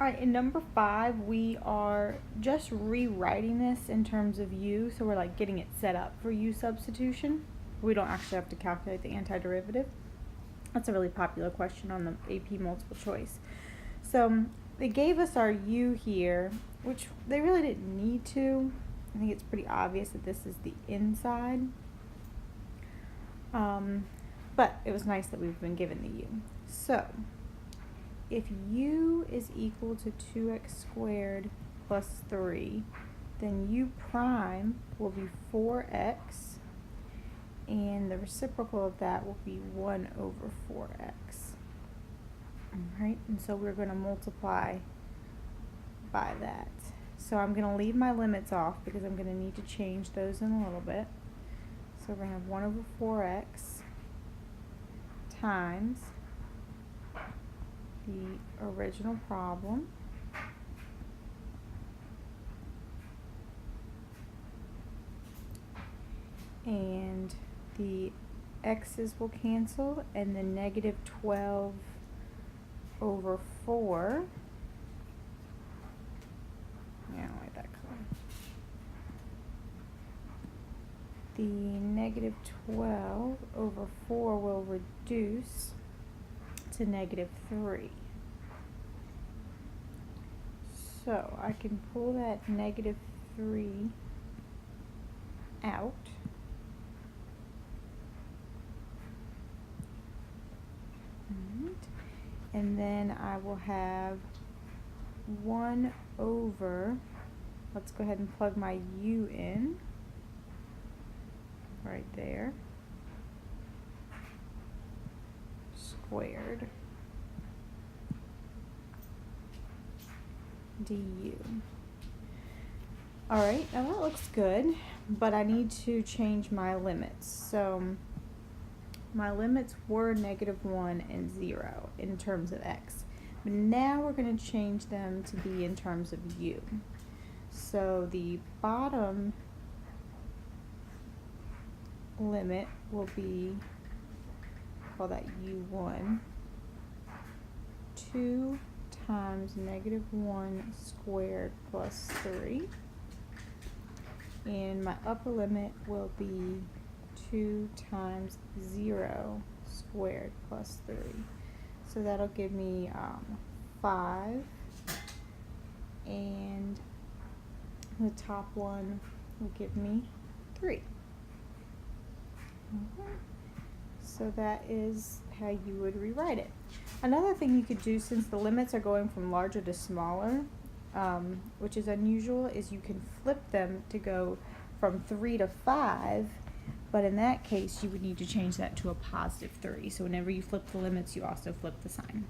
All right, in number 5, we are just rewriting this in terms of u, so we're like getting it set up for u substitution. We don't actually have to calculate the antiderivative. That's a really popular question on the AP multiple choice. So they gave us our u here, which they really didn't need to. I think it's pretty obvious that this is the inside. But it was nice that we've been given the u. So if u is equal to 2x squared plus 3, then u prime will be 4x, and the reciprocal of that will be 1 over 4x. Alright, and so we're going to multiply by that. So I'm going to leave my limits off because I'm going to need to change those in a little bit. So we're going to have 1 over 4x times the original problem and the x's will cancel, and the negative 12 over 4, I don't like that color. The negative 12 over 4 will reduce to negative 3. So I can pull that negative 3 out. And then I will have 1 over, let's go ahead and plug my u in, right there, squared du. Alright, now that looks good, but I need to change my limits. So my limits were -1 and 0 in terms of x. But now we're going to change them to be in terms of u. So the bottom limit will be, call that u1, 2 times -1 squared plus 3. And my upper limit will be 2 times 0 squared plus 3. So that'll give me 5, and the top one will give me 3. So that is how you would rewrite it. Another thing you could do, since the limits are going from larger to smaller, which is unusual, is you can flip them to go from 3 to 5, but in that case you would need to change that to a positive 3. So whenever you flip the limits, you also flip the sign.